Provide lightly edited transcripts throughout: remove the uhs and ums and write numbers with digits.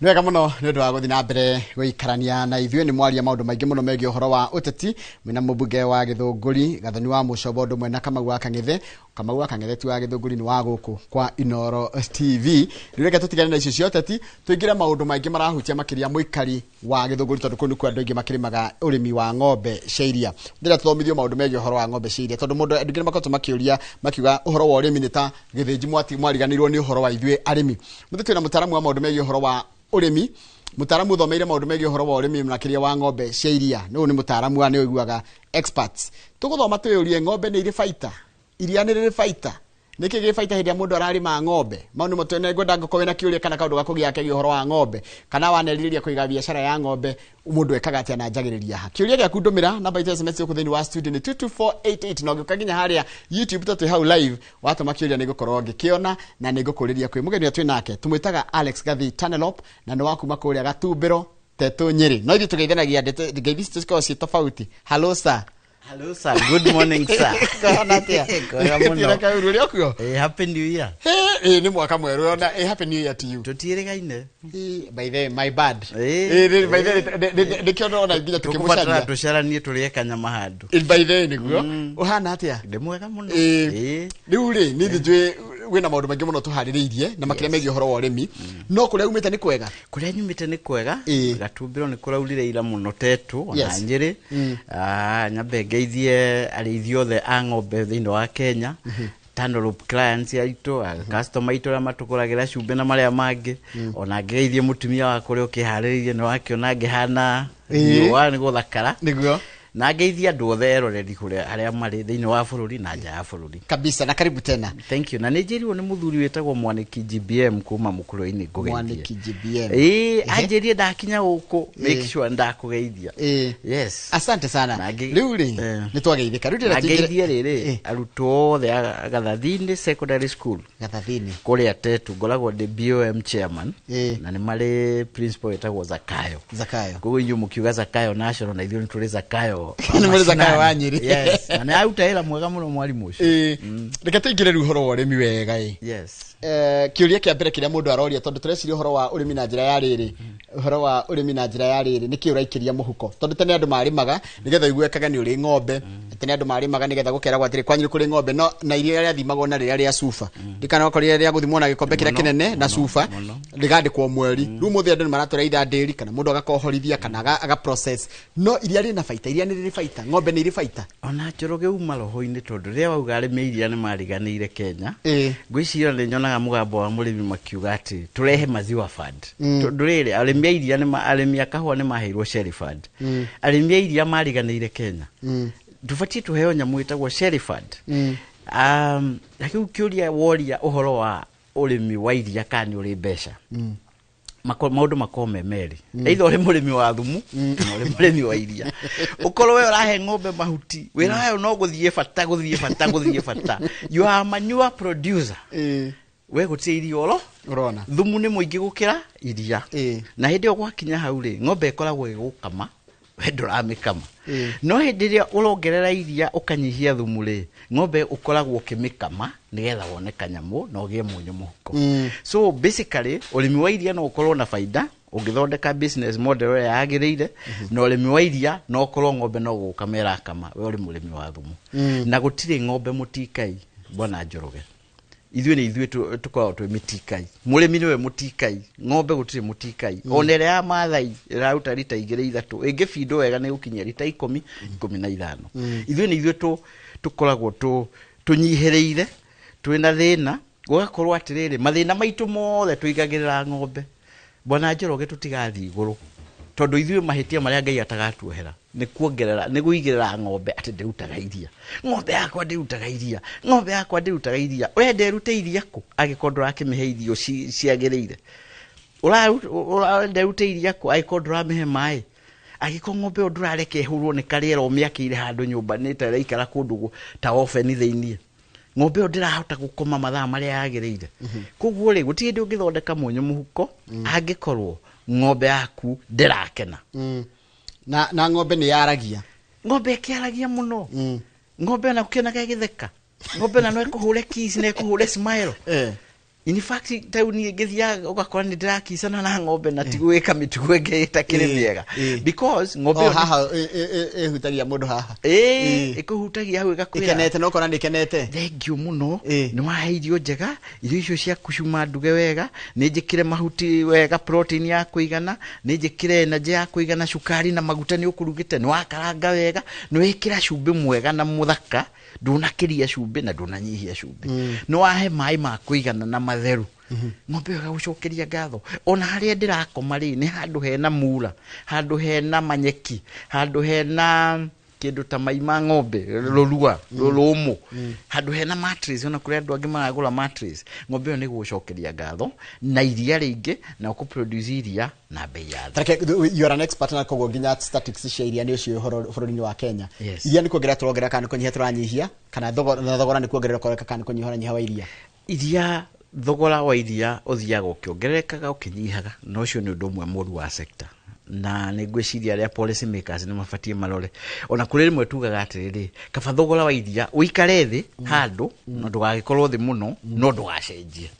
Nwega muno nĩ ũndũ wa gũthiĩ na mbere gũikarania na ithuĩ nĩ mwaria maũndũ maingĩ mũno megiĩ ũhoro wa ũteti mwĩna mũmbunge wa Gĩthũngũri Gathoni wa Mũcobo ũndũ ũmwe na Kamau wa Kang'ethe. Kamau wa Kang'ethe ti wa Gĩthũngũri nĩ wa gũkũ kwa Inooro TV. Rĩreke tũtigane na icio cia ũteti tũingĩre maũndũ maingĩ marahutia makĩria mũikari wa Gĩthũngũri tondũ kũu nĩkuo andũ aingĩ makĩrĩmaga ũrĩmi wa ng'ombe cia iria. Ndĩrenda tũthomithio maũndũ megiĩ ũhoro wa ng'ombe cia iria tondũ mũndũ andũ aingĩ makoretwo makĩũria makiuga ũhoro wa ũrĩmi nĩ ta gĩthĩnji mwariganĩirwo nĩ ũhoro wa ithuĩ arĩmi. Mũthĩ twĩna mũtaaramu wa maũndũ megiĩ ũhoro wa ũrĩmi, mũtaaramu ũthomeire maũndũ megiĩ ũhoro wa ũrĩmi makĩria wa ng'ombe cia iria. Nĩũ nĩ mũtaaramu wa nĩ ũiguaga experts. Tũgũthoma twĩũrie ng'ombe nĩ irĩ baita, iria nĩ rĩrĩ baita, nĩkĩ gĩ baita hĩndĩ ya mũndũ ararĩma ng'ombe. Maũndũ mũtwe ngwenda ngũkorwo na kĩũria kana kaũndũ gakũgĩa kĩgiĩ ũhoro wa ng'ombe kana wanerirĩria kũiga biacara ya ng'ombe mũndũ ekaga atĩa na njagĩrĩria ha. Kĩũria gĩaku ndũmĩra namba ya SMS yũkũ thĩinĩ wa studio nĩ 22488 na ũngĩũka nginya harĩa YouTube tatũ hau live watũma kĩũria nĩ ngũkorwo ngĩkĩona na nĩ ngũkũrĩria kwĩ mũgeni twĩ nake tũmwĩtaga Alex Gathi Tanelop na nĩ wakuma kũrĩa Gatumbĩro Tetũ Nyĩrĩ. No ithuĩ tũgeithanagia ngeithi cikoragwo ciĩ tofauti. Hello sir. Hello sir, good morning sir. Happy New Year. Hey, ni mwaka mweru na happy new year to you. Tutiregaine. By the my bad. By the ndikĩona ona nginya tukĩmucaria. Tucaranie tũrĩe kanyama handu. By the niguo. Uhana atia? Ndĩ mwega mũno. Rĩu rĩ nĩ njũĩ wĩna maũndũ maingĩ mũno tũharĩrĩirie na makĩria megiĩ ũhoro wa ũrĩmi. No kũrĩa umĩte nĩ kwega. Kũrĩa nyumĩte nĩ kwega. Gatumbĩro nĩ kũraurire ira mũno Tetũ ona Nyĩrĩ. Nyambe ngeithie arĩithia othe a ng'ombe thĩinĩ wa Kenya. Tanelop clients aitũ, customer aitũ arĩa matũgũragĩra cumbĩ na marĩa mangĩ. Ona ngeithie mũtumia wa kũrĩa ũkĩharĩrĩirie nĩ wakĩona ngĩhana riũa nĩ gũthakara. Nĩguo. Na ngeithia andũ othe eroreri arĩa marĩ thĩinĩ wa bũrũri na nja ya bũrũri. Kabisa na karibu tena. Thank you. Na nĩ njĩrirwo nĩ mũthuri wĩtagwo Mwaniki GBM kuma Mũkũrũ-inĩ ngũgeithie. Mwaniki GBM. Anjĩrie ndakinya gũkũ make sure ndakũgeithia. Yes. Asante sana. Rĩu rĩ nĩ twageithĩka. Rĩu ndĩrenda ngeithie rĩrĩ arutwo othe a Gathathini Secondary School. Gathathini. Kũrĩa Tetũ ngoragwo ndĩ BOM chairman na nĩ marĩ principal wĩtagwo Zakayo. Zakayo. Koguo inyuĩ mũkiuga Zakayo National na ithuĩ nĩ tũrĩ Zakayo. Nĩ mũrĩ Zakayo wa Nyĩrĩ. Yes. Na nĩ aruta wĩra mwega mũno mwarimũ ũcio. Reke tũingĩre rĩu ũhoro wa ũrĩmi wega Yes. Kĩũria kĩa mbere kĩrĩa mũndũ aroria tondũ tũreciria ũhoro wa ũrĩmi na njĩra ya rĩrĩ. Ũhoro wa ũrĩmi na njĩra ya rĩrĩ nĩkĩ ũraikĩria mũhuko. Tondũ tene andũ marĩmaga nĩgetha iguĩkaga nĩ ũrĩ ng'ombe. Tene andũ marĩmaga nĩgetha gũkeragwo atĩrĩ kwanyu kũrĩ ng'ombe no na iria rĩa thimagwo na rĩrĩa rĩa cuba. Ndikana okorire rĩa gũthimwo na gĩkombe kĩrĩa kĩnene na cuba rĩgandĩkwo mweri. Rĩu mũthĩ andũ maratũreitha ndĩri kana mũndũ agakohorithia kana aga process. No iria rĩna baita, iria nĩ rĩrĩ baita, ng'ombe nĩ irĩ baita. Ona Njoroge uma roho-inĩ tondũ rĩrĩa wauga arĩmi iria nĩ mariganĩire Kenya. Ngwĩciria nĩ nyonaga mũgambo wa mũrĩmi makiuga atĩ tũrehe maziwa fund. Tondũ rĩrĩ arĩmi iria arĩmi a kahũa nĩ maheirwo Sherry fund. Arĩmi iria mariganĩire Kenya. Tũbatiĩ tũheo nyamũ ĩtagwo Sherry fund. Rĩu kĩũria woria ũhoro wa ũrĩmi wa iria kana nĩ ũrĩ mbeca. Maũndũ makorwo me merĩ. Either ũrĩ mũrĩmi wa thumu kana ũrĩ mũrĩmi wa iria. Ũkorwo we ũrahe ng'ombe mahuti wĩra wayo no gũthiĩ bata. You are a manure producer. We gũtirĩ iria ũrona. Thumu nĩ mũingĩ gũkĩra iria. Na hĩndĩ ĩyo gwakinya hau rĩ ng'ombe ĩkoragwo ĩgũkama we ndũramĩkama. No hĩndĩ ĩrĩa ũrongerera iria ũkanyihia thumu rĩ ng'ombe ũkoragwo ũkĩmĩkama nĩgetha wone kanyamũ na ũgĩe mũnyũ mũhuko. So basically ũrĩmi wa iria no ũkorwo na baida ũngĩthondeka business model ĩrĩa yagĩrĩire na ũrĩmi wa iria no ũkorwo ng'ombe no gũkama ĩrakama we ũrĩ mũrĩmi wa thumu. Na gũtirĩ ng'ombe mũtikai Bwana Njoroge. Ithuĩ tũkoragwo twĩ mĩtikai. Mũrĩmi nĩwe mũtikai, ng'ombe gũtirĩ mũtikai. Ona ĩrĩa ya Maathai ĩraruta lita 2-3 ĩngĩbindwo wega nĩ gũkinyia lita 10-15. Ithuĩ tũkoragwo tũnyihĩrĩire twĩna thĩna gũgakorwo atĩrĩrĩ mathĩna maitũ mothe tũigagĩrĩra ng'ombe. Bwana Njoroge tũtigathiĩ igũrũ tondũ ithuĩ mahĩtia marĩa Ngai atagatuohera nĩ kuongerera nĩ gũigĩrĩra ng'ombe atĩ ndĩrutaga iria. Ng'ombe yakwa ndĩrutaga iria. Ũrenda ĩrute iria kũ angĩkorwo ndũrakĩmĩhe irio ciagĩrĩire. Ũrenda ĩrute iria kũ angĩkorwo ndũramĩhe maĩ. Angĩkorwo ng'ombe ĩyo ndũrareke ĩhũrwo nĩ karĩera ũmĩakĩire handũ nyũmba nĩ ta ĩraikara kũndũ ta ofeni thĩinĩ. Ng'ombe ĩyo ndĩrahota gũkoma mathaa marĩa yagĩrĩire. Koguo rĩ gũtirĩ hĩndĩ ũngĩthondeka mũnyũ mũhuko angĩkorwo ng'ombe yaku ndĩrakena. Na ng'ombe nĩ yaragia. Ng'ombe ĩkĩaragia mũno. Ng'ombe ona ũkĩonaga ĩgĩtheka. Ng'ombe na no ĩkũhũre kiss na ĩkũhũre smile. In fact, tauni ngithia ugakora ni ndirakicana na ng'ombe na tigwika mitugo ingi itakiri miega because ng'ombe haha hutagia mundu haha ikuhutagia hau igakwira ikenete no kona ndikenete thank you muno ni waheirio njega irio icio cia kucuma nduge wega ni njikire mahuti wega protein ya kuigana ni njikire energy ya kuigana cukari na maguta ni ukurugite ni wakaranga wega ni wikira cumbi mwega na muthaka ndunakiria cumbi na ndunanyihia cumbi no wahe mai ma kuigana na matheru ng'ombe gagucokeria ngatho ona haria ndirakoma ri ni handu hena mura handu hena manyeki handu hena kindu ta mai ma ng'ombe rorua rurumu handu hena mattress ona kuri andu angi maragura mattress ng'ombe yo ni gucokeria ngatho na iria ringi na ku produce iria na bei ya tareke you are an expert na kogo nginya statistics cia iria ni ucio bururi-ini wa Kenya iria ni kuongerera turongera kana kunyihia turanyihia kana thogora ni kuongerera koreka kana kunyihora nyiha wa iria thogora wa iria uthiaga ukiongererekaga ukinyihaga no ucio ni undu mwe muru wa sector na negwiciria aria policy makers ni mafatie marore ona kuri rimwe tugaga atiriri kaba thogora wa iria uikare thi handu no ndugagikorwo thi muno no ndugacenjie.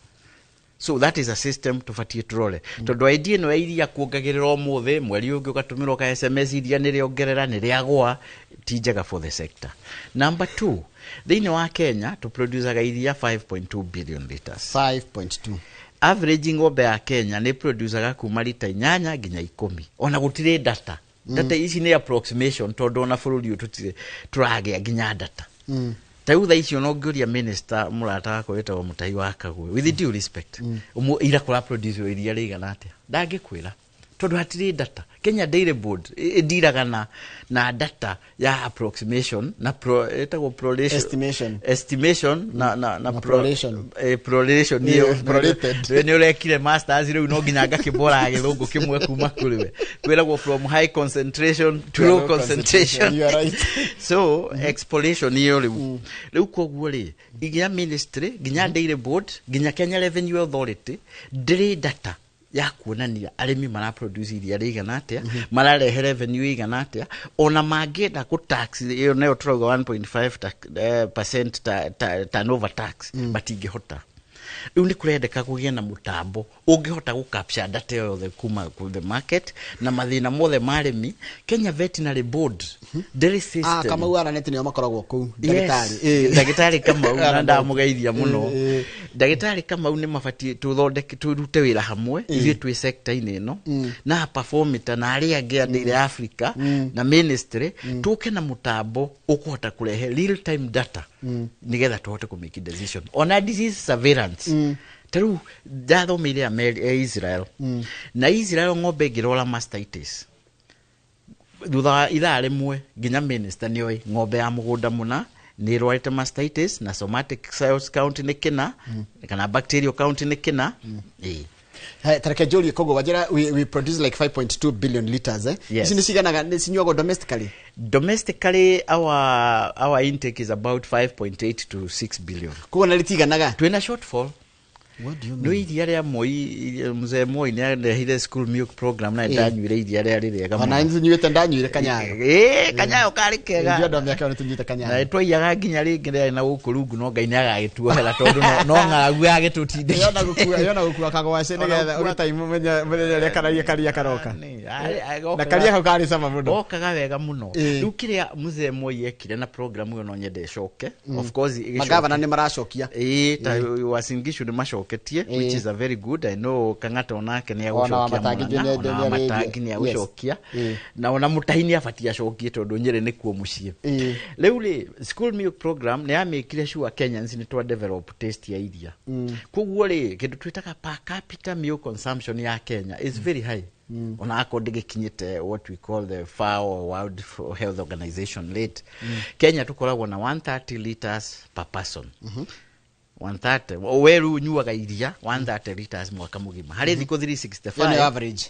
So that is a system tufatie turore tondu idea no iria kuongagirira umuthi mweri ungi ugatumirwo ka SMS iria ni riongerera ni riagwa tijega for the sector. Number 2, thini wa Kenya to produce iria 5.2 billion liters. 5.2 average ng'ombe ya Kenya ni produce kuma lita 8 nginya 10 ona gutire data ici ni approximation tondu ona bururi ututire turage nginya data tauda icio no ngiuria minister murata wako wetagwo Mutai wa Kagwe with due respect ira kura produce iria rigana atia ndangikwira tondu hatire data. Kenya Dairy Board idiraga na data ya approximation na estimation na prolation ni urekire masters riu no nginya ngakibora githungu kimwe kuma kuriwe kwiragwo from high concentration to low concentration. You are right. So exploration niyo riu koguo ri igia ministry nginya Dairy Board nginya Kenya Revenue Authority ndiri data ya kuonania arimi mara produce iria rigana atia mararehe revenue igana atia ona mangenda ku tax iyo nayo turoga 1.5% turnover tax batingihota. Riu ni kurendeka kugia na mutambo ungihota gu capture data yothe kuma ku the market na mathina mothe marimi. Kenya Veterinary Board dairy system kama uara neti ni makoragwo ku ndagitari kama una ndamugeithia muno ndagitari kama une mafatie tuthondeke turute wira hamwe ithuĩ twi sector ini no na perform ita na aria angi andire Africa na ministry tuke na mutambo ukuhota kurehe real time data nigetha tuhote ku make decision on disease surveillance. Teru dathomeire Israel na Israel ng'ombe ngirora mastitis thutha ithaa rimwe nginya minister ni oi ng'ombe ya mugunda muna ni rwarite mastitis na somatic cells count ni kina kana bacterial count ni kina tareke joli kogo wajira we produce like 5.2 billion liters Yes. Isini siganaga sinywago domestically our intake is about 5.8 to 6 billion. Kogo nalitiganaga Twina shortfall. What do you mean? No iria ria mzee Moi ni ndehire school milk program na ndanyuire iria ria ririega muno. Ona nyuite ndanyuire kanyayo. Kanyayo kari kega. Ndio ndo miaka tunyuite kanyayo. Na twayaga nginya ringi ria na guku rungu no Ngai ni agagituohera tondu no ng'aragu agitutinde. Yona gukua kagwace nigetha uri time menya ria karia karoka. Na karia ko kari sama muno. Okaga wega muno. Riu kiria mzee Moi ekire na program yo no nyende coke. Of course magavana ni maracokia. Ta wasingishu ni macoketie which is a very good. I know Kang'ata onake ni agucokia na matangi ni agucokia na ona Mutahi ni afatia acokie tondu Nyeri ni kuo mucie. Riu ri school milk program ni amikire sure Kenyans ni twa develop taste ya iria. Koguo ri kindu twitaga per capita milk consumption ya Kenya is very high. Ona according gikinyite what we call the FAO World Health Organization rate. Kenya tukoragwo na 130 liters per person. 130 weru nyuaga iria 130 liters mwaka mugima hari thiko 365 average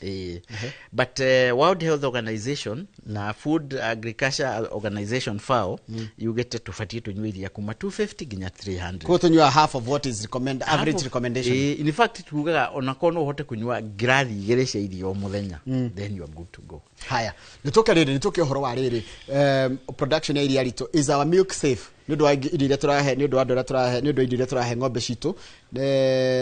but World Health Organization na Food Agriculture Organization FAO you get tufatie tunywe iria kuma 250 ginya 300 ko tunywa half of what is recommended average recommendation. In fact tugaga ona kono uhote kunywa grathi 2 cia iria o muthenya then you are good to go. Haya nitoke uhoro wa riri production ya iria rito is our milk safe nĩ ũndũ wa iria tũrahe nĩ ũndũ wa ndora tũrahe nĩ ũndũ wa iria tũrahe ng'ombe citũ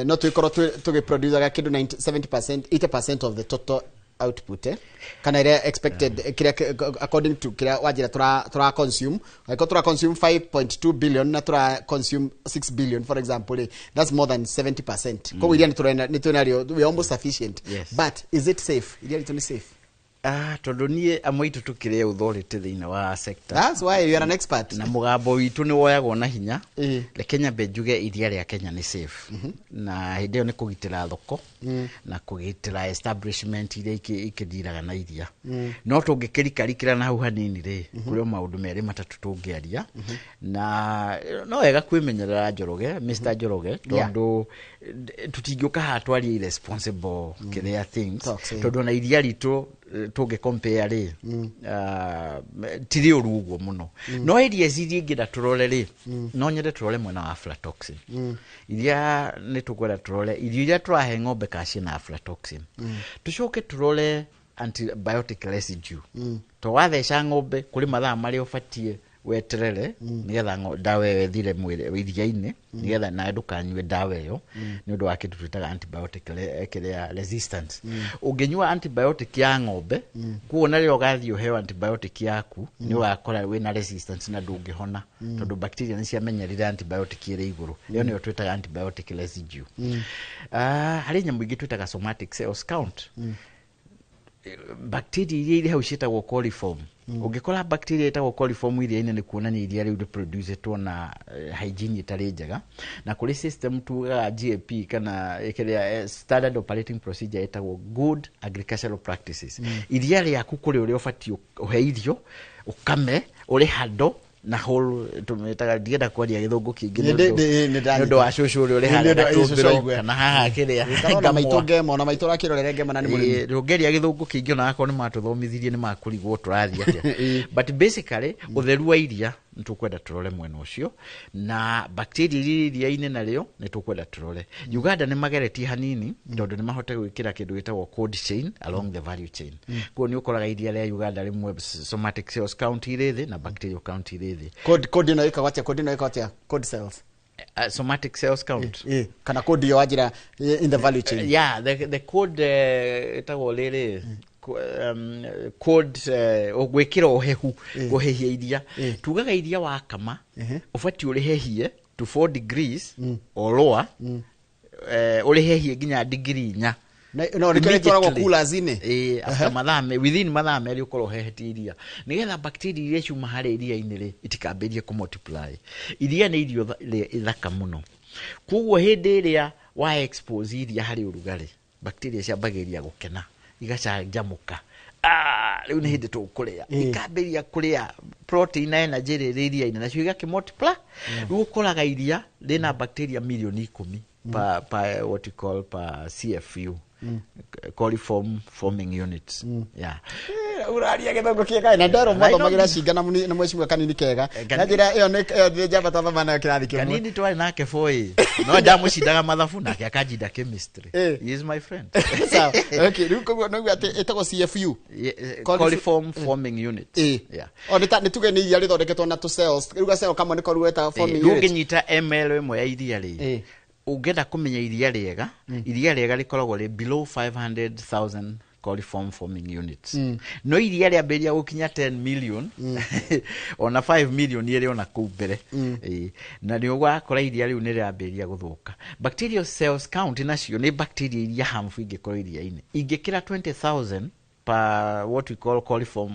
no tũikorwo tũgĩproduce kĩndũ 70% 80% of the total output kana ĩrĩa expected according to kĩrĩa wanjĩra tũra consume like tũra consume 5.2 billion na tũra consume 6 billion for example that's more than 70%. Kwa iria nĩ tunario we are almost sufficient. But is it safe? Iria nĩ safe? Tondu nie amwe itu tukire authority thiina wa sector. That's why you are an expert. Na mugambo witu ni woyagwo na hinya. Le Kenya benjuge iria ria Kenya ni safe. Na hindeo ni kugitira thoko na kugitira establishment iria ikidiraga na iria. No tungikirikarikira na hau hanini ri kuri maundu meri matatu tungiaria na no wega kwimenyerera Njoroge, Mr. Njoroge tondu tutingioka hatwaria irresponsible kiria things tondu na iria ritu tuge compare ri tiri urugo muno no iria ziri ngira turore ri no nyende turore mwena wa aflatoxin iria ni tukwenda turore iria turahe ng'ombe kaci na aflatoxin tucoke turore antibiotic residue to watheca ng'ombe kuri mathaa mari ubatie weterere nigetha dawa ĩyo ĩthire mwĩrĩ iria-inĩ nigetha nawe ndũkanyue dawa ĩyo nĩ ũndũ wa kĩndũ twĩtaga antibiotic resistance. Ũngĩnyua antibiotic ya ng'ombe kuona rĩrĩa ũgathiĩ ũheo antibiotic yaku nĩ ũgakora wĩna resistance na ndũngĩhona tondũ bacteria nĩ ciamenyerire antibiotic ĩrĩ igũrũ. Ĩyo nĩyo twĩtaga antibiotic residue. Harĩ nyamũ ingĩ twĩtaga somatic cells count. Bacteria iria irĩ hau ciĩtagwo coliform. Ungikora bacteria itagwo coliform iria-inĩ nĩ kuonania iria rĩu reproducetwo na hygiene itarĩ njega na kuri system tugaga GAP kana ikiria standard operating procedure itagwo good agricultural practices. Iria rĩaku kuri ũrĩa ũbatie ũhe irio ukame uri hando na whole tumetaga ndienda kwaria githungu kingi nĩũndũ wa cucu ũrĩa uri handa tumbiro kana haha kiria kana maitunge mona maitura kirorere ngema na ni mũrĩmi rũngeria githungu kingi ona akorwo nĩ matuthomithirie nĩ makũrigwo tũrathi atia but basically ũtheru wa iria nitukwenda turore mwena ucio na bacteria iria-inĩ narĩo nitukwenda turore. Uganda nĩ mageretie hanini tondu nĩ mahote gwĩkĩra kĩndũ gĩtagwo cold chain along the value chain. Kwa nĩ ũkoraga iria rĩa Uganda rĩmwe somatic cells count irĩ thĩ na bacterial count irĩ thĩ. Code ĩno ĩkagwo atĩa code cells somatic cells count kana code yo wanjira in the value chain. Yeah, the code ĩtagwo rĩrĩ code gwĩkĩra ũhehu kũhehia iria tugaga iria wakama ũbatie ũrĩhehie to 4 degrees or lower ũrĩhehie nginya degree 4 no rĩkĩrĩ twaragwo coolers-inĩ after mathame within mathame rĩ ũkorwo ũhehetie iria nigetha bacteria iria ciuma harĩ iria-inĩ rĩ itikambĩrie kũmultiply. Iria nĩ irio ithaka mũno koguo hĩndĩ ĩrĩa wa expose iria harĩ ũrugarĩ bacteria ciambagĩrĩria gũkena igacanjamũka rĩu nĩ hĩndĩ tũkũrĩa ikambĩrĩria kũrĩa protein na energy rĩrĩ iria-inĩ nacio igakĩmultiply rĩu ũkoraga iria rĩna bacteria milioni 10 per what you call per CFU coliform forming units. Yeah. Uraria githungu kĩega na ndero mathomagira cingana na mwecimu kanini kega na njĩra ĩyo nĩ njamba thoma na kĩrathi kĩmwe kanini twari nake foi no ndamucindaga mathabu nake akanjinda chemistry. He is my friend. So okay rĩu koguo no gwate etagwo CFU coliform forming units. Yeah. Nĩ tuge nĩ iria rĩthondeketwo na tu cells rĩu ga cell kamwe nĩ korueta forming units. Ũngĩnyita ml ĩmwe ya iria rĩ ungenda kumenya iria rĩega rĩkoragwo rĩ below 500,000 coliform forming units. No iria rĩambĩrĩria gũkinya 10 million ona 5 million ĩrĩ ona kũu mbere na nĩ ũgakora iria rĩu nĩ rĩambĩrĩria gũthũka. Bacterial cells count nacio nĩ bacteria iria harmful ingĩkorwo iria-inĩ ingĩkĩra 20,000 per what we call coliform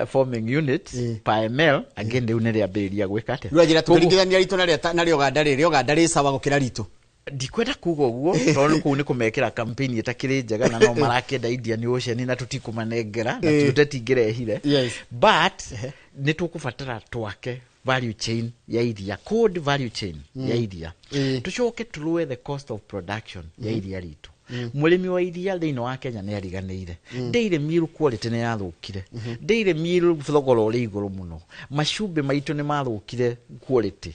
forming units per ml again rĩu nĩ rĩambĩrĩria gwĩka atĩa rĩu njĩra tũkĩringithania ritũ narĩo Uganda rĩ sawa gũkĩra ritũ ndikwenda kuga ũguo tondũ kũu nĩ kũmekĩra campaign itakĩrĩ njega na no marakĩenda Indian Ocean na tũtikũmanengera na tũtingĩrehire but nĩ tũkũbatara twake value chain ya iria code value chain ya iria tucoke tũrũe the cost of production ya iria ritũ. Mũrĩmi wa iria thĩinĩ wa Kenya nĩ ariganĩire dairy meal quality nĩ yathũkire dairy meal thogora ũrĩ igũrũ mũno macumbĩ maitũ nĩ mathũkire quality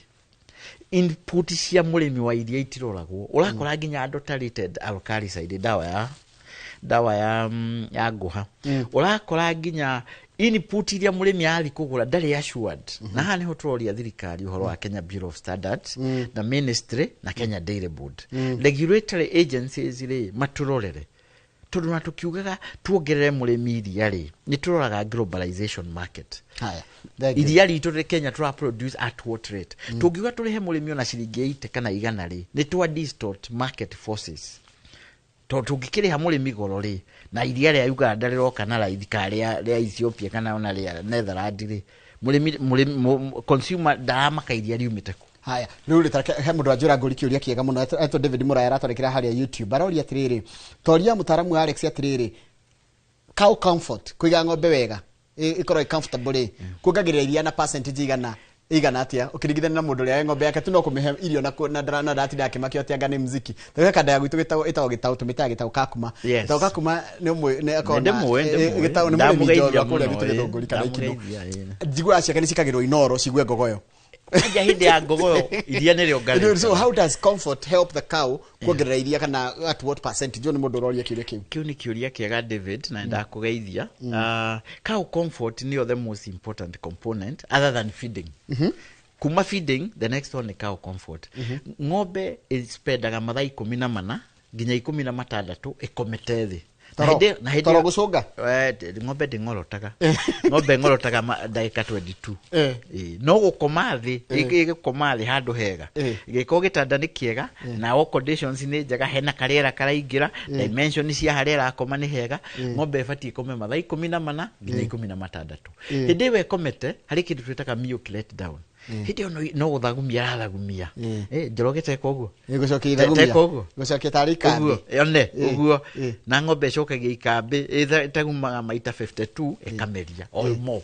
input cia mũrĩmi wa iria itiroragwo urakora nginya adulterated alkalicide dawa ya ngũha urakora nginya input iria murimi ari kugura ndari assured na ha niho turoria thirikari uhoro wa Kenya Bureau of Standards na Ministry na Kenya Dairy Board regulatory agencies ri maturorere tondu na tukiugaga tuongerere murimi iria ri ni turoraga globalization market. Haya iria ritu ri Kenya tura produce at what rate tungiuga turihe murimi ona ciringi 80 kana 100 ri ni twa distort market forces to tungikiriha murimi goro ri na iria ria Uganda riroka na raithi karia ria Ethiopia kana ona ria Netherlands ri murimi consumer dama kairia riumite ku. Haya riu ritake he mundu ajura nguri kiuria kiega muno eto David Muraya aratwarekera haria YouTube aroria atiriri toria mutaramu Alex atiriri cow comfort kuiga ng'ombe wega ikorwo comfortable kuongagirira iria na percentage igana atia ukirigithania na mundu ria ng'ombe yake tu no kumihe irio na dati yake makio tia ngane muziki taweka kada ya gwitu gitao tumita gitao kakuma gitao kakuma ni umwe ne akona gitao ni mwe njoro akore gwitu githunguri kana ikindo jigura ciake ni cikagirwo inoro cigwe ngogoyo aja hindi ya ngogoyo iria ni ryo ngari. So how does comfort help the cow kuongerera iria kana at what percentage ni mundu roria kiuria kiu ni kiuria kiega David na ndakugeithia. Cow comfort ni the most important component other than feeding. Kuma feeding, the next one ni cow comfort. Ng'ombe ispendaga mathaa 14 nginya 16 ikomete thi na hede gucunga ng'ombe nding'orotaga ng'ombe ng'orotaga ndagika 22 no gukoma thi igikoma thi handu hega igiko gitanda ni kiega na all conditions ni njega hena kariera karaingira dimension cia hariera akoma ni hega ng'ombe ifati ikome mathaa 14 nginya 16 hede we komete hari kindu twitaga milk let down hidi no guthagumia rathagumia njorogete koguo gucokia ithagumia gucokia tarika yone uguo na ng'ombe cokagia ikambi itagumaga maita 52 ekameria all more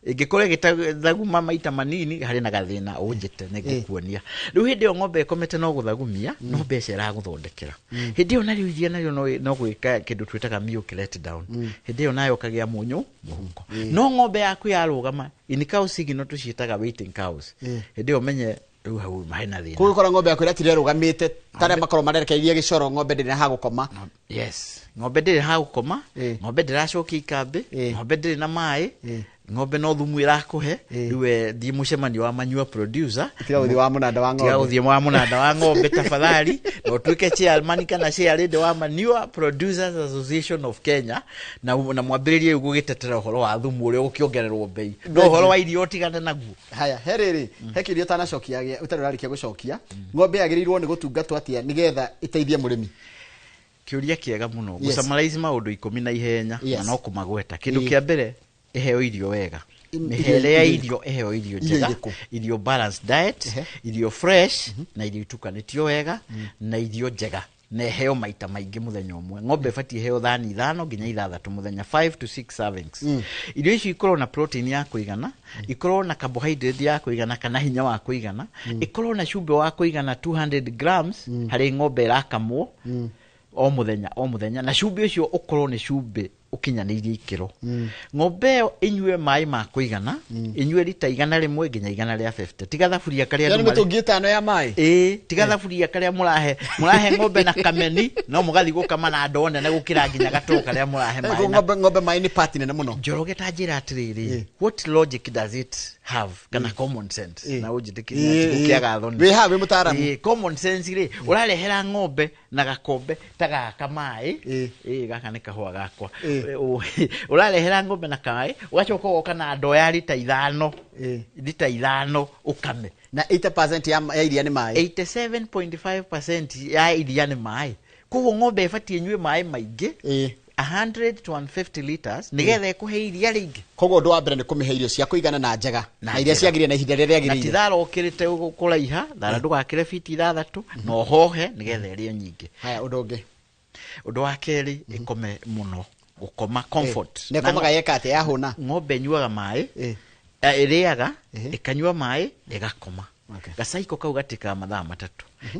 ingikore gitathaguma maita manini hari na gathina unjite nigikuonia riu hindi yo ng'ombe ikomete no guthagumia no mbeca iraguthondekera hindi yo nario iria nario no gwika kindu twitaga milk let down hindi yo nayo kagia munyu muhuko no ng'ombe yaku yarugama in cow signal tuciitaga waiting cows hindi yo menye riu hau mahena thina kugikora ng'ombe yaku iratire rugamite tare makoro marerekeirie gicoro ng'ombe ndire ha gukoma. Yes, ng'ombe ndire ha gukoma ng'ombe ndiracokia ikambi ng'ombe ndire na mai ng'ombe no thumu irakuhe riwe thi mucemanio wa manure producer tiga uthi wa munanda wa ng'ombe tiga uthi wa munanda wa ng'ombe tafadhali no tuike chairman kana chairlady wa Manure Producers Association of Kenya na mwambiririe ugu gitetera uhoro wa thumu uri ukiongererwo bei no uhoro wa irio tigane naguo. Haya heriri hekirio tanacokia utararikia gucokia ng'ombe yagirirwo ni gutungatwo atia nigetha iteithie murimi kiuria kiega muno gusummarize maundu 10 na ihenya na no kumagweta kindu kia mbere eheo irio wega mihere ya irio eheo irio njega irio balanced diet irio fresh na irio itukanitio wega na irio njega na eheo maita maingi muthenya umwe ng'ombe fati eheo thani 5 nginya 6 muthenya 5 to 6 servings irio ici ikorwo na protein ya kuigana ikorwo na carbohydrate ya kuigana kana hinya wa kuigana ikorwo na cumbi wa kuigana 200 grams hari ng'ombe irakamwo o muthenya na cumbi ucio ukorwo ni cumbi ukinyanirie ikiro ng'ombe inywe mai ma kuigana inywe lita 100 nginya 150 tiga thaburia karia yani mutungi 5 ya mai tiga thaburia karia murahe ng'ombe na kameni no mugathi gukama na ndone na gukira nginya gato karia murahe mai ng'ombe mai ni part nene muno njoroge ta njira atiriri what logic does it have kana common sense na ujitikiria gukiaga thoni we have mutaramu common sense ri urarehera ng'ombe na gakombe taga kamai gaka ni kahua gakwa urarehera ng'ombe na kai ugacoka goka na ndo ya lita 5 ukame na 80% ya iria ni mai 87.5% ya iria ni mai kugo ng'ombe ifati enywe mai maingi 100 to 150 liters nigetha ikuhe iria ringi kogo ndo ambere ni kumihe irio cia kuigana na njega na iria ciagirire na ihinda riria riagirire na titharo ukirite kuraiha thara ndugakire fiti 6 no hohe nigetha irio nyingi. Haya udonge undu wa keri ikome muno gukoma comfort ne komaga yeka ate yahuna ng'ombe nyuaga mai iriaga ikanyua mai igakoma gacaiko kau gatika mathaa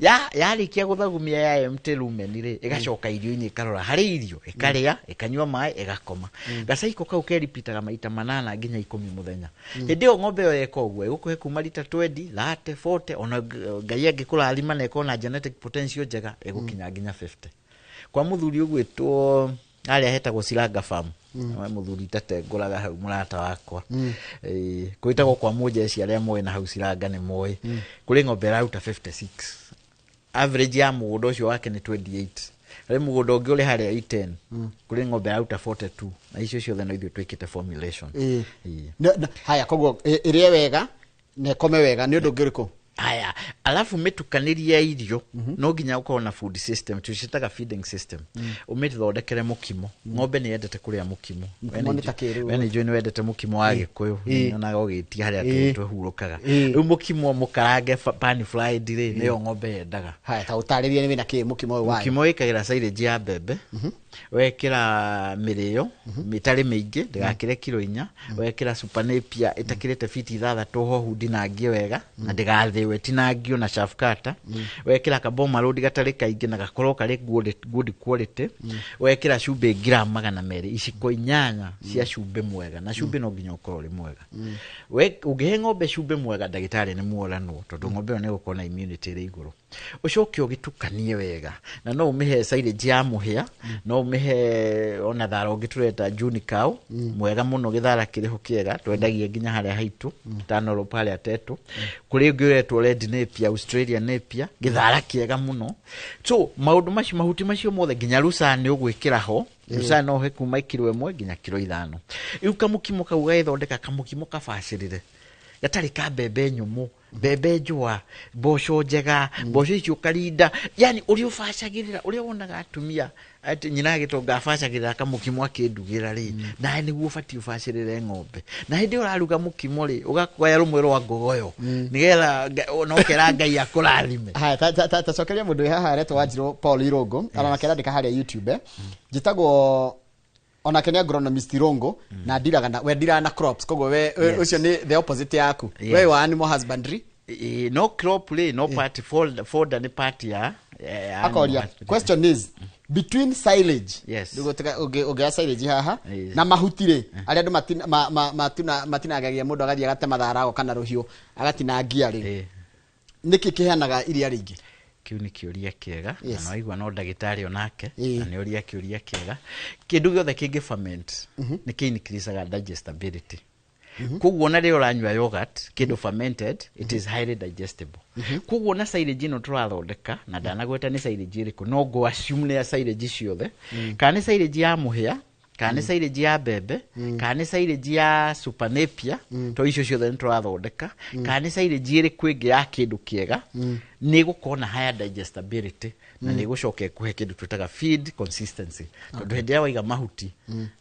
3 yarikia guthagumia ya empty rumen ri igacoka irio-ini ikarora hari irio ikaria ikanyua mai igakoma gacaiko kau keripitaga maita 8 nginya 10 muthenya hindi yo ng'ombe yo yeka uguo igukuhe kuma lita 20 30 40 ona ngai angikura alima na ikona genetic potential njega igukinya nginya 50 kwa muthuri ugwitwo aria hetagwo Siranga Farm muthuri tete nguraga hau murata wakwa kuitagwo kwa mujeci aria moe na hau ciranga ni moe kuri ng'ombe rauta 56 average ya mugunda ucio wake ni 28 ari mugunda ungi uri haria 10 kuri ng'ombe rauta 42 na icio ciothe no ithuĩ twĩkĩte formulation haya koguo irie wega ne kome wega ni undu ngiriku haya alafu mitukanĩrie ya irio no nginya ukorwo na food system tucitaga feeding system umithondekere mukimo ng'ombe ni yendete kuria mukimo wene njui ni wendete mukimo wa gikuyu na gogitia haria twehurukaga riu mukimo mukarange pan fried ri niyo ng'ombe yendaga haya ta utaririe ni wina ki mukimo wa mukimo ikagira silage ya mbembe wekira mirio mitari mingi ndigakire kilo 4 wekira super napier itakirite fiti 6 hohu ndinangie wega na ndigathiwe tinangio na chaff cutter wekira kaboma road gatari kaingi na gakorwo kari good quality wekira cumbe gram 200 iciko 8 cia cumbe mwega na cumbe no nginya ukorwo ri mwega ugihe ng'ombe cumbe mwega ndagitari ni muoranwo tondu ng'ombe ne gukona immunity ri iguru ucoke ugitukanie wega na no umihe silage ya muhia no umihe ona thara ugitureta juni cow mwega muno githara kiriho kiega twendagie nginya haria haitu tanoro pale atetu kuri ngiretwo red napier Australia napier githara kiega muno so maundu macio mahuti macio mothe nginya rusa ni ugwikira ho rusa no he kuma kilo 1 nginya kilo 5 iu kamukimo kau gaithondeka kamukimo kabacirire gatari ka bebe nyumu bebe njua mboco njega mboco icio karinda yani uri ubacagirira uri wonaga atumia ati nyina gitonga abacagirira kamukimo akindugira ri na niguo ubati ubacirire ng'ombe na hindi uraruga mukimo ri ugakoya rumwe rwa ngogoyo nigetha nokera ngai akurathime haya ta cokeria mundu haha aretwo Wanjiru Paul Irongo aranakera ndika haria YouTube njitagwo ona kenya agronomist Irongo na ndiraga na wendira na crops kogo we ucio ni the opposite yaku we wa animal husbandry no crop le no part folder ni part ya akoria question is between silage ndugoteka uge silage haha na mahutire aria andu matinagagia mundu agathia gatema tharago kana ruhiu agatinangia ri niki kiheanaga iria ringi kiu ni kiuria kiega na no igwa no ndagitari onake na ni uria kiuria kiega kindu giothe kingi ferment ni kiincreaseaga digestibility kuguo na rio uranywa yogurt kindu fermented it is highly digestible kuguo na silage no turathondeka na ndanagweta ni silage iriku no go assume ni silage ciothe kana silage ya muhia kana silage ya bebe kana silage ya super napier to icio ciothe niturathondeka kana silage iriku ingi ya kindu kiega ni gukona higher digestibility na ni gucoke kuhe kindu twitaga feed consistency tondu hindi ya waiga mahuti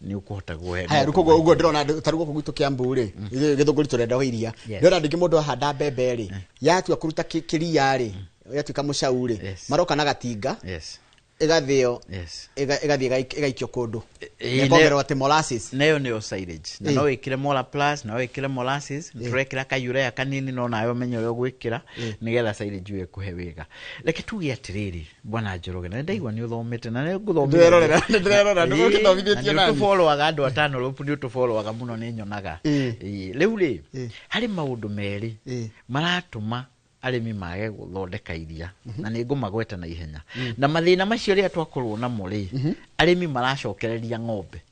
ni ukuhota guhe haya ruko ugo ndirona tarugo kugwitu Kiambu ri githunguri turenda wa iria ndira ndingi mundu ahanda bebe ri yatua kuruta kiria ri yatuika mucauri maroka na gatinga igathio igathie igaikio kundu nekongerwa te molasses nayo ni silage na no wikire mola plus na wikire molasses turekira kayurea kanini no nayo menyo yo gwikira nigetha silage iwe kuhe wega reke tugie atiriri bwana Njoroge na ndaigwa ni uthomete na ni guthomera ndirerora ndugo kithomithitio nani tu follow aga andu atano ropu ni tu follow aga muno ni nyonaga riu ri hari maundu meri maratuma arimi mage guthondeka iria na ni ngumagweta na ihenya na mathina macio ria twakorwo na muri arimi maracokereria ng'ombe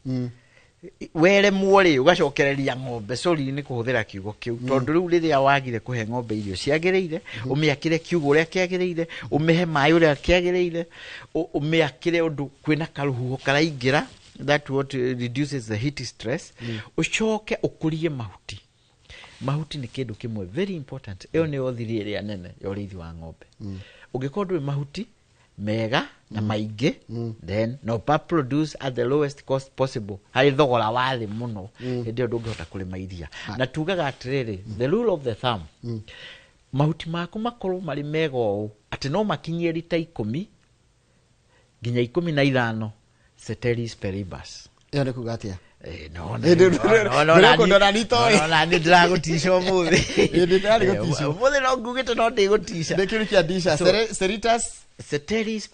were muori ugacokereria ng'ombe sori ni kuhuthira kiugo kiu tondu riu riria wagire kuhe ng'ombe irio ciagireire umiakire kiugo ria kiagireire umihe mai uria kiagireire umiakire undu kwina karuhuho karaingira that what reduces the heat stress ucoke ukurie mahuti ni kindu kimwe very important iyo ni othiri ria nene ya urithi wa ng'ombe ugikorwo mahuti mega na maingi then no produce at the lowest cost possible hari thogora wa thi muno ndio ndungihota kurima iria na tugaga atiriri the rule of the thumb mahuti maku makorwo mari mega o ati no makinyie lita 10 nginya 15 ceteris paribus iyo ni kugatia no ni drago tisho muthi ni drago tisho muthi no ngugite no ndigutisha ndikiri kia disha ceteris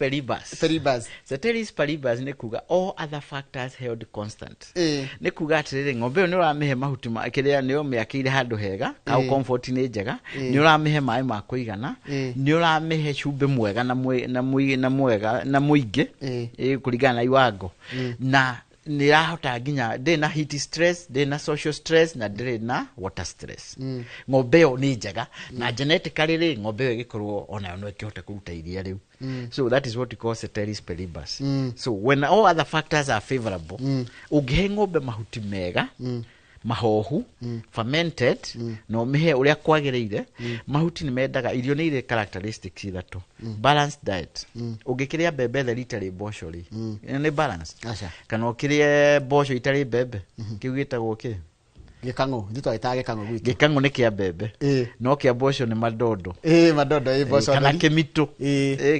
paribus ni kuga all other factors held constant ni kuga atiriri ng'ombe ni uramihe mahuti makiria ni umiakire handu hega au comfort ni njega ni uramihe mai ma kuigana ni uramihe cumbe mwega na mwega na muingi kuringana na iwango na nirahota nginya ndĩ na heat stress, ndĩ na social stress na ndĩ na water stress. Ng'ombe ĩyo nĩ njega na genetically rĩ ng'ombe ĩyo ĩgĩkorwo onayo no ĩkĩhota kũruta iria rĩu. So that is what we call Ceteris paribus. So when all other factors are favorable, ũngĩhe ng'ombe mahuti mega, mahohu, fermented, no mehe ũrĩa kwagĩrĩire, mahuti nĩ mendaga, irio nĩ irĩ characteristics ithatũ. Balanced diet. Ũngĩkĩrĩa mbembe theri itarĩ mboco rĩ, nĩ balanced. Kana ũkĩrĩe mboco itarĩ mbembe, kĩu gĩtagwo kĩ? Gĩkang'ũ, nditwa ĩtaga gĩkang'ũ gwitũ. Gĩkang'ũ nĩ kĩa mbembe. No kĩa mboco nĩ madondo. Madondo mboco. Kana kĩmitũ.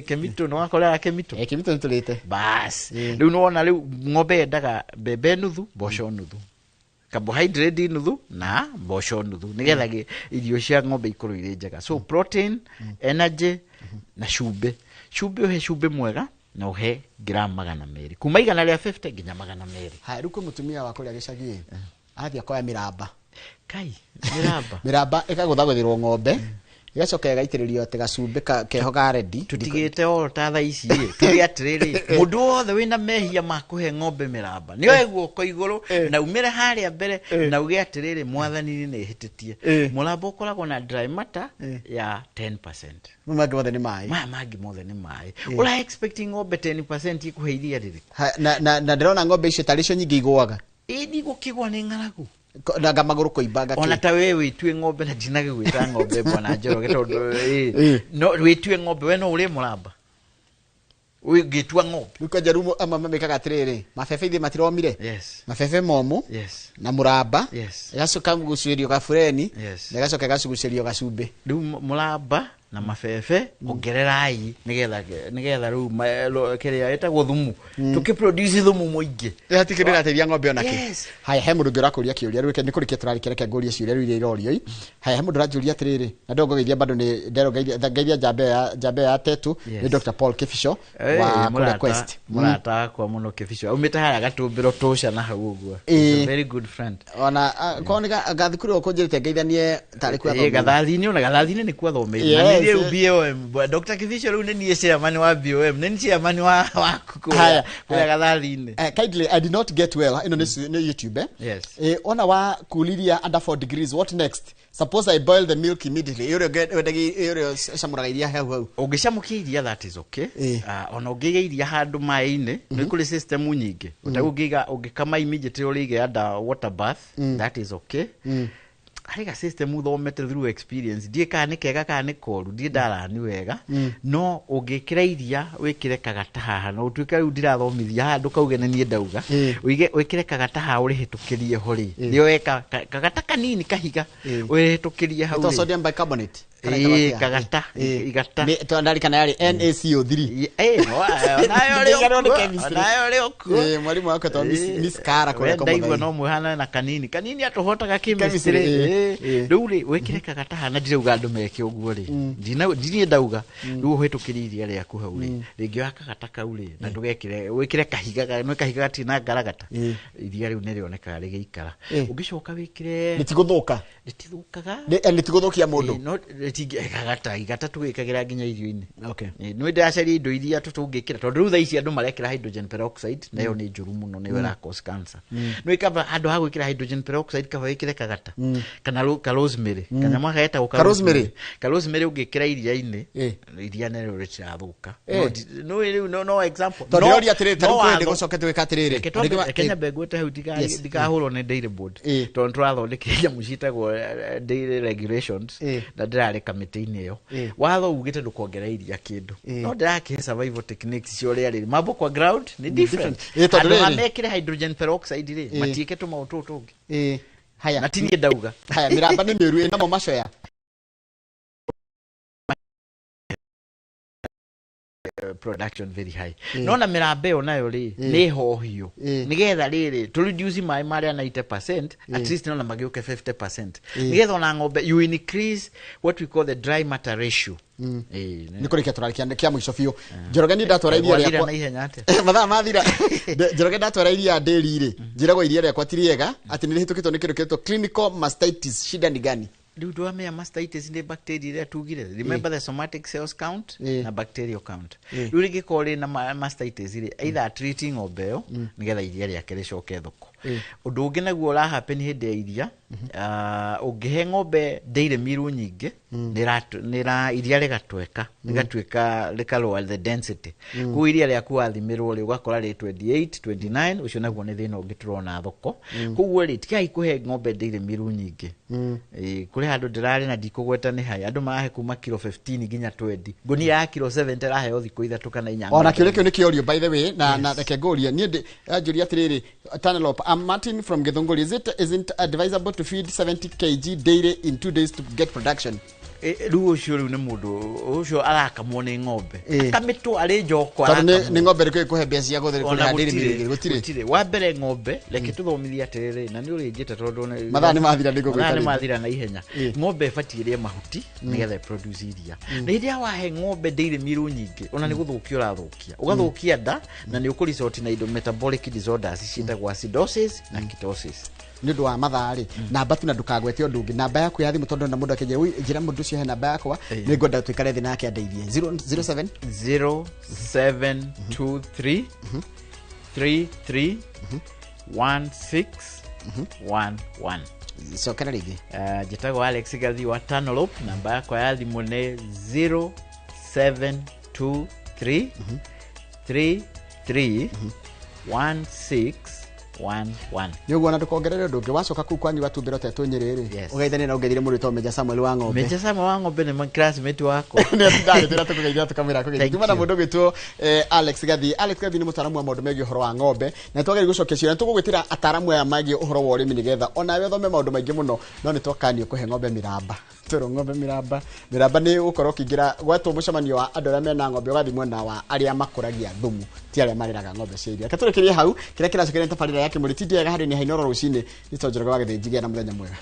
Kĩmitũ nĩ wakorera kĩmitũ. Kĩmitũ nĩ tũrĩte. Bas. Rĩu nĩ wona rĩu ng'ombe yendaga mbembe nuthu, mboco nuthu. Carbohydrate nuthu na mboco nuthu nigetha irio cia ng'ombe ikorwo irĩ njega. So protein, energy na cumbĩ. Cumbĩ uhe cumbĩ mwega na uhe gram 200 kuma 150 nginya 200. Ha rĩu kwĩ mũtumia wa kũrĩa gĩcagi athiĩ akoya mĩramba. Kai mĩramba. Mĩramba ĩkagũthagũthĩrwo ng'ombe igacoka igaitĩrĩrio ati gacumbĩ keho ga ready. Tutigĩte oro ta tha ici tuge atĩrĩrĩ mũndũ wothe wĩna mehia ma kũhe ng'ombe mĩramba nĩoe guoko igũrũ na umĩre harĩa mbere na uge atĩrĩrĩ mwathani nĩ hĩtĩtie. Mũramba ũkoragwo na dry matter ya 10%. Mangĩ mothe nĩ maĩ. Mangĩ mothe nĩ maĩ. Ũra expecting ng'ombe 10% ikũhe iria rĩrĩkũ? Na ndĩrona ng'ombe icio tarĩ cio nyingĩ igũaga. Ndigũkĩgwa nĩ ng'aragu. Naga magũrũ kũimba ngakĩ. Ona ta wewe wĩtue ng'ombe na ndinagĩgwĩta ng'ombe bwana Njoroge tondũ no wĩtue ng'ombe we no ũrĩ mũramba. Ũngĩtua ng'ombe. Nĩko njarumo mamekaga atĩrĩrĩ mabebe ithe matiromire. Yes. Mabebe momũ. Yes. Na mũramba. Yes. Igacoka gucuĩrio gabũreni. Yes. Na igacoka igacugucĩrio gacumbĩ. Rĩu mũramba na mabebe ongererai nigetha rĩu kĩrĩa ĩtagwo thumu tũkĩproduce thumu mũingĩ hatikĩrĩ rateithia ng'ombe onake. Haya he mũndũ ũngĩ ũrakũria kĩũria rĩu nĩ kũrĩkia tũrarĩkĩreke ngũrie ciũria rĩu iria irorio. Haya he mũndũ ũranjũria atĩrĩrĩ na ndongogeithia bado nĩ nderogeithia njambe ya tetu nĩ Dr. Paul Kĩbico wa kũrĩa Quest. Mũrata wakwa mũno Kĩbico aumĩte harĩa Gatũmbĩro tũca na hau ũguo. Very good friend. Ona kona gathukuru ũkũnjĩrĩte ngeithanie tarĩ kwa thomithia. Gathathi-inĩ ona gathathi-inĩ nĩ kwa thomithia. BOM Dr. Kĩbico rĩu nĩ niĩ chairman wa BOM nĩ chairman wa kũrĩa gathathi-inĩ. Kindly I did not get well ino nĩ YouTube. Yes. Ona wa kuliria under 4 degrees what next? Suppose I boil the milk immediately. Yore samuraga iria hau. Ũngĩcamũkia iria that is okay. Ona ũngĩiga iria handũ maĩ-inĩ nĩ kũrĩ system nyingĩ. Ũngĩkama immediately ũrĩige under water bath that is okay. Harika system thomete through experience ndiĩ kana nĩ kega kana nĩ koru ndiĩ ndarani wega no ũngĩkĩra iria wĩkĩre kagata haha no ũtuĩka rĩu ndirathomithia handũ kauge nĩ niĩ ndauga wĩkĩre kagata haha ũrĩhĩtũkĩrie ho rĩ nĩo weka kagata kanini kahiga ũrĩhĩtũkĩrie hau sodium bicarbonate kagata igata nĩ twandarikana yarĩ NaCO3 nayo rĩo mwarimu wako to Miss Kara kũrĩa kwa ndaigua no mũhana na kanini atohotaga chemistry rĩu rĩ wĩkĩre kagata hana ndirauga andũ meke ũguo rĩ ndinie ndauga rĩu ũhĩtũkĩrie iria rĩaku hau rĩ rĩngĩ wa kagata kau rĩ na ndũgekĩre wĩkĩre kahiga gatina ngaragata iria rĩu nĩ rĩonekaga rĩgĩikara ũngĩcoka wĩkĩre rĩtigũthũka rĩtigũthũkia mũndũ kagata igata tũgĩkagĩra nginya irio-inĩ nĩ ndacaria indo iria tũngĩkĩra tondũ rĩu thaa ici andũ marekĩra hydrogen peroxide nayo nĩ njũru mũno nĩyo ĩra cause cancer nĩ ikamba handũ ha gwĩkĩra hydrogen peroxide kaba wĩkĩre kagata kana rosemary kanyama gaetagwo rosemary ũngĩkĩra iria-inĩ iria nĩrĩo rĩtirathũka no example tondũ rĩoria atĩrĩrĩ tarĩu kwende gũcoke twĩka atĩrĩrĩ Kenya mbegwĩte hau ndikahũrwo nĩ dairy board tondũ tũrathondekire nyamũ ciĩtagwo dairy regulations na ndĩrarĩ kamĩtĩ-inĩ ĩyo watho ugĩte ndũkongerera iria kĩndũ no ndĩrakĩhe survival techniques cia ũrĩa rĩrĩ mambo kwa ground nĩ different andũ mamekĩre hydrogen peroxide rĩ matiĩke tũmaũ tũtũ tũngĩ haya na tinie ndauga haya mĩramba nĩ mĩũru ĩnamo macoya production very high no na mĩramba ĩyo nayo rĩ nĩ hohio nĩgetha rĩrĩ to reduce maĩ marĩa 90% at least no na magĩũke 50% nĩgetha ona ng'ombe you increase what we call the dry matter ratio nĩ kũrĩkia tũrarĩkia kĩa mũico biũ Njoroge nĩ ndatwara iria rĩakwa mathaa mathira Njoroge ndatwara iria ndĩri rĩ njĩragwo iria rĩakwa ti rĩega atĩ nĩ rĩhĩtũkĩtwo nĩ kĩndũ kĩretwo clinical mastitis shida ni gani riu ndwamenya mastitis ni bacteria iria tugire. Remember the somatic cells count na bacterial count. Riu ringiko ri na mastitis ri either treating ng'ombe yo nigetha iria riake ricoke thoko. Undu ungi naguo ura happen hindi ya iria ungihe ng'ombe dairy meal nyingi nira iria rigatweka rikalower the density. Ku iria riaku wathimirwo ri ugakora ri 28 29 ucio naguo ni thina ungi turona thoko. Koguo ri tikai kuhe ng'ombe dairy meal nyingi. Kuri handu ndirari na ndikugweta ni hai andu marahe kuma kilo 15 nginya 20 ngunia ya kilo 70 rahe thikũ ithatũ kana inya. Ona kĩrĩa kĩu nĩ kĩorio by the way na reke ngũria niĩ njũria atĩrĩrĩ Tanelope, I'm Martin from Githunguri. Isn't advisable to feed 70 kg daily in 2 days to get production? Riu ucio riu ni mundu ucio arakamwo ni ng'ombe akamitwo ari njoko ni ng'ombe riko ikuhe mbia cia guthira daily gutire wa mbere ng'ombe reke tuthomithia atiriri na ni uri njite tondu mathani mathira ndiko gwikara ni mathira na ihenya ng'ombe batirie mahuti nigetha produce iria na iria wahe ng'ombe daily meal nyingi ona ni guthukia urathukia ugathukia nda na ni ukurisort na indo metabolic disorders ciitagwo acidosis na ketosis ni ndu wa mathari namba tu na ndukagwete undu ungi namba yaku ya thimu tondu na mundu akenye njira mundu ucio he namba yakwa ni ngwenda twikare thi nake andeithie 07 0723 33 1611 so kana rigi jitagwo Alex Gathi wa Tanelope. Namba yakwa ya thimu ni 0723 33 1611 Nyogo na tukongerere ndungi wacoka ku kwanyu gatumbira tetu nyiriri ugeithania na ungeithire muri to Meja Samuel wa ng'ombe. Meja Samuel wa ng'ombe ni classmate wako ni ndari tira tukugeithia tukamira kugeithia tuma na mundu gitwo Alex Gathi ni mutaramu wa maundu megie uhoro wa ng'ombe na twageri gucokia ciira tugugwitira ataramu aya magie uhoro wa urimi nigetha ona we thome maundu maingi muno no ni twakanio kuhe ng'ombe miramba turu ng'ombe miramba ni ukorwo kingira gwatwo mucemanio wa andu aria mena ng'ombe ugathi mwena wa aria makuragia thumu ti aria mariraga ng'ombe cia iria katurikirie hau kira kiracokera tabarira yake muri tidiaga hari ni hainoro rucini ni tonjoroga wa githĩnji gĩa na muthenya mwega.